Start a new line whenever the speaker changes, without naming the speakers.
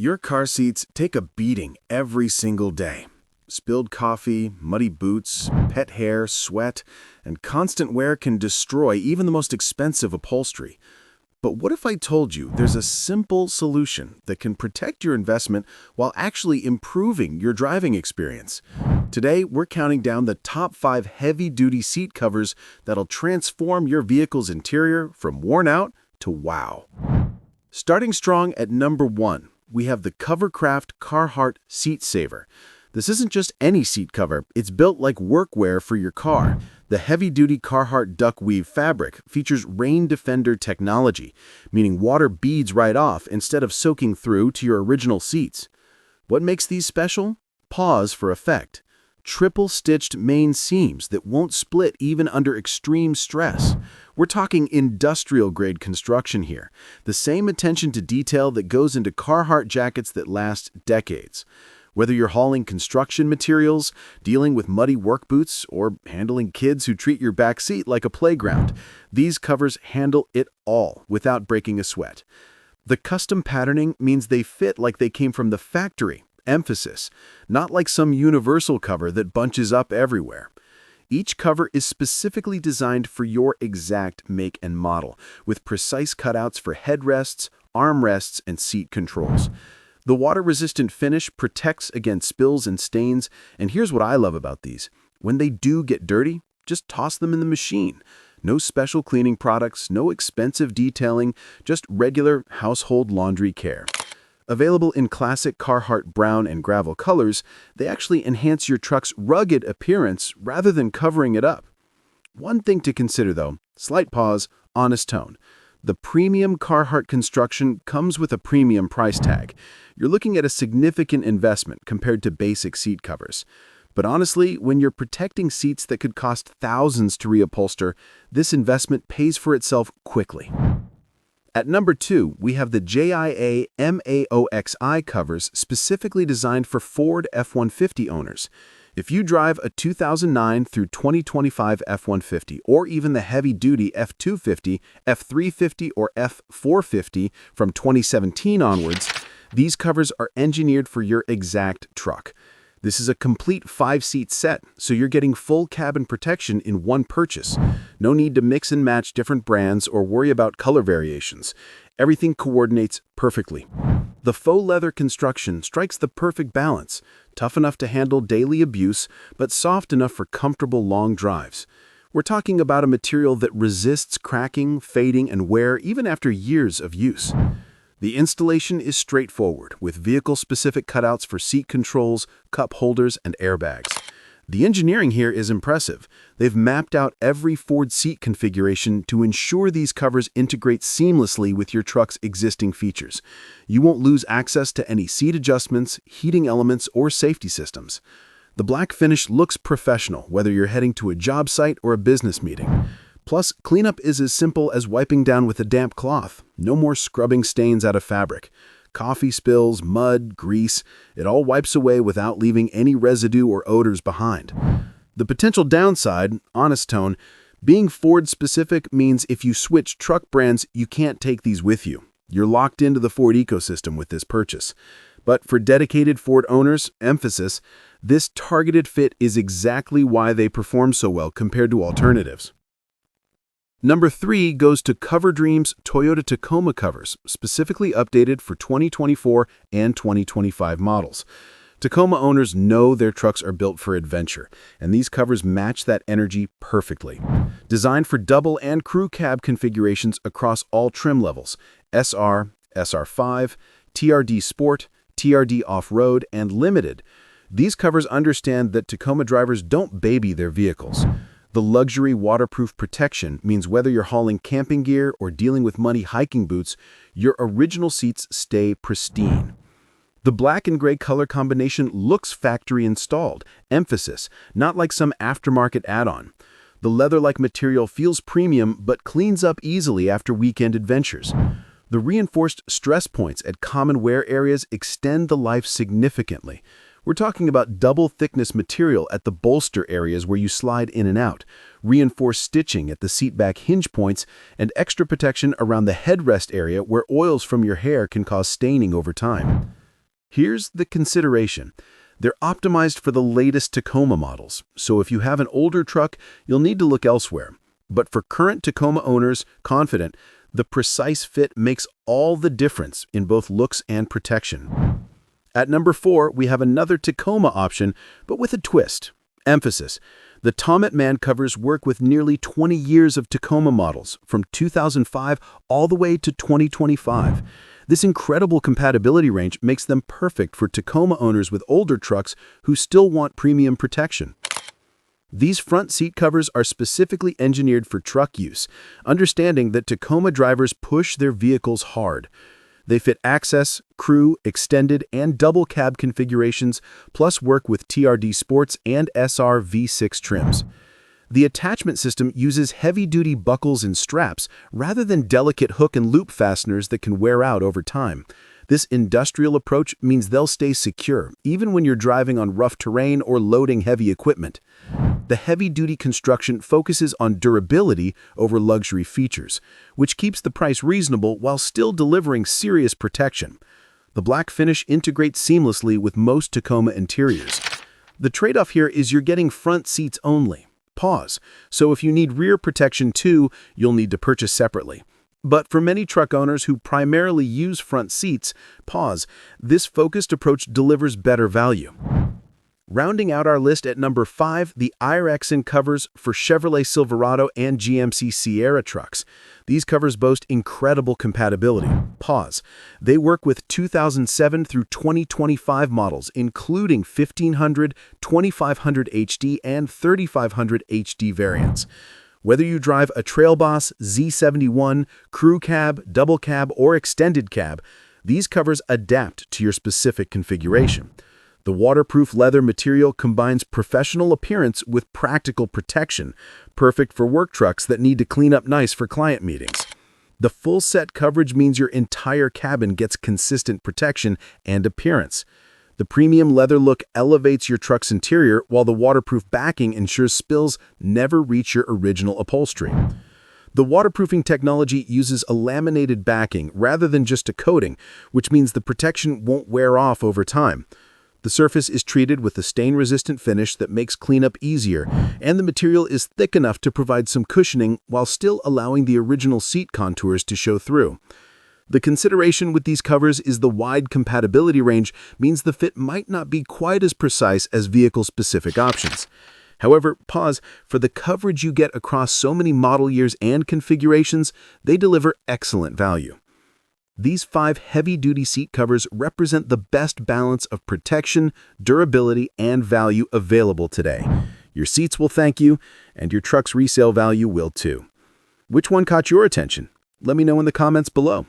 Your car seats take a beating every single day. Spilled coffee, muddy boots, pet hair, sweat, and constant wear can destroy even the most expensive upholstery. But what if I told you there's a simple solution that can protect your investment while actually improving your driving experience? Today, we're counting down the top 5 heavy-duty seat covers that'll transform your vehicle's interior from worn out to wow. Starting strong at number 1, we have the Covercraft Carhartt Seat Saver. This isn't just any seat cover, it's built like workwear for your car. The heavy-duty Carhartt duck weave fabric features rain defender technology, meaning water beads right off instead of soaking through to your original seats. What makes these special? Pause for effect. Triple-stitched main seams that won't split even under extreme stress. We're talking industrial-grade construction here, the same attention to detail that goes into Carhartt jackets that last decades. Whether you're hauling construction materials, dealing with muddy work boots, or handling kids who treat your back seat like a playground, these covers handle it all without breaking a sweat. The custom patterning means they fit like they came from the factory. Emphasis, not like some universal cover that bunches up everywhere. Each cover is specifically designed for your exact make and model, with precise cutouts for headrests, armrests, and seat controls. The water-resistant finish protects against spills and stains, and here's what I love about these. When they do get dirty, just toss them in the machine. No special cleaning products, no expensive detailing, just regular household laundry care. Available in classic Carhartt brown and gravel colors, they actually enhance your truck's rugged appearance rather than covering it up. One thing to consider though, slight pause, honest tone. The premium Carhartt construction comes with a premium price tag. You're looking at a significant investment compared to basic seat covers. But honestly, when you're protecting seats that could cost thousands to reupholster, this investment pays for itself quickly. At number 2, we have the JIAMAOXIN covers specifically designed for Ford F-150 owners. If you drive a 2009 through 2025 F-150 or even the heavy-duty F-250, F-350, or F-450 from 2017 onwards, these covers are engineered for your exact truck. This is a complete 5-seat set, so you're getting full cabin protection in one purchase. No need to mix and match different brands or worry about color variations. Everything coordinates perfectly. The faux leather construction strikes the perfect balance, tough enough to handle daily abuse, but soft enough for comfortable long drives. We're talking about a material that resists cracking, fading, and wear even after years of use. The installation is straightforward, with vehicle-specific cutouts for seat controls, cup holders, and airbags. The engineering here is impressive. They've mapped out every Ford seat configuration to ensure these covers integrate seamlessly with your truck's existing features. You won't lose access to any seat adjustments, heating elements, or safety systems. The black finish looks professional, whether you're heading to a job site or a business meeting. Plus, cleanup is as simple as wiping down with a damp cloth. No more scrubbing stains out of fabric. Coffee spills, mud, grease, it all wipes away without leaving any residue or odors behind. The potential downside, honest tone, being Ford-specific means if you switch truck brands, you can't take these with you. You're locked into the Ford ecosystem with this purchase. But for dedicated Ford owners, emphasis, this targeted fit is exactly why they perform so well compared to alternatives. Number 3 goes to Coverdream's Toyota Tacoma covers, specifically updated for 2024 and 2025 models. Tacoma owners know their trucks are built for adventure, and these covers match that energy perfectly. Designed for double and crew cab configurations across all trim levels, SR, SR5, TRD Sport, TRD Off-Road, and Limited, these covers understand that Tacoma drivers don't baby their vehicles. The luxury waterproof protection means whether you're hauling camping gear or dealing with muddy hiking boots, your original seats stay pristine. The black and gray color combination looks factory installed, emphasis, not like some aftermarket add-on. The leather-like material feels premium but cleans up easily after weekend adventures. The reinforced stress points at common wear areas extend the life significantly. We're talking about double-thickness material at the bolster areas where you slide in and out, reinforced stitching at the seatback hinge points, and extra protection around the headrest area where oils from your hair can cause staining over time. Here's the consideration. They're optimized for the latest Tacoma models, so if you have an older truck, you'll need to look elsewhere. But for current Tacoma owners confident, the precise fit makes all the difference in both looks and protection. At number 4, we have another Tacoma option, but with a twist. Emphasis. The Tomatoman covers work with nearly 20 years of Tacoma models, from 2005 all the way to 2025. This incredible compatibility range makes them perfect for Tacoma owners with older trucks who still want premium protection. These front seat covers are specifically engineered for truck use, understanding that Tacoma drivers push their vehicles hard. They fit access, crew, extended, and double cab configurations, plus work with TRD Sports and SR V6 trims. The attachment system uses heavy-duty buckles and straps rather than delicate hook and loop fasteners that can wear out over time. This industrial approach means they'll stay secure, even when you're driving on rough terrain or loading heavy equipment. The heavy-duty construction focuses on durability over luxury features, which keeps the price reasonable while still delivering serious protection. The black finish integrates seamlessly with most Tacoma interiors. The trade-off here is you're getting front seats only. Pause. So if you need rear protection too, you'll need to purchase separately. But for many truck owners who primarily use front seats, pause. This focused approach delivers better value. Rounding out our list at number 5, the Aierxuan covers for Chevrolet Silverado and GMC Sierra trucks. These covers boast incredible compatibility. Pause. They work with 2007 through 2025 models, including 1500, 2500 HD, and 3500 HD variants. Whether you drive a Trailboss, Z71, crew cab, double cab, or extended cab, these covers adapt to your specific configuration. The waterproof leather material combines professional appearance with practical protection, perfect for work trucks that need to clean up nice for client meetings. The full set coverage means your entire cabin gets consistent protection and appearance. The premium leather look elevates your truck's interior, while the waterproof backing ensures spills never reach your original upholstery. The waterproofing technology uses a laminated backing rather than just a coating, which means the protection won't wear off over time. The surface is treated with a stain-resistant finish that makes cleanup easier, and the material is thick enough to provide some cushioning while still allowing the original seat contours to show through. The consideration with these covers is the wide compatibility range means the fit might not be quite as precise as vehicle-specific options. However, pause, for the coverage you get across so many model years and configurations, they deliver excellent value. These 5 heavy-duty seat covers represent the best balance of protection, durability, and value available today. Your seats will thank you, and your truck's resale value will too. Which one caught your attention? Let me know in the comments below.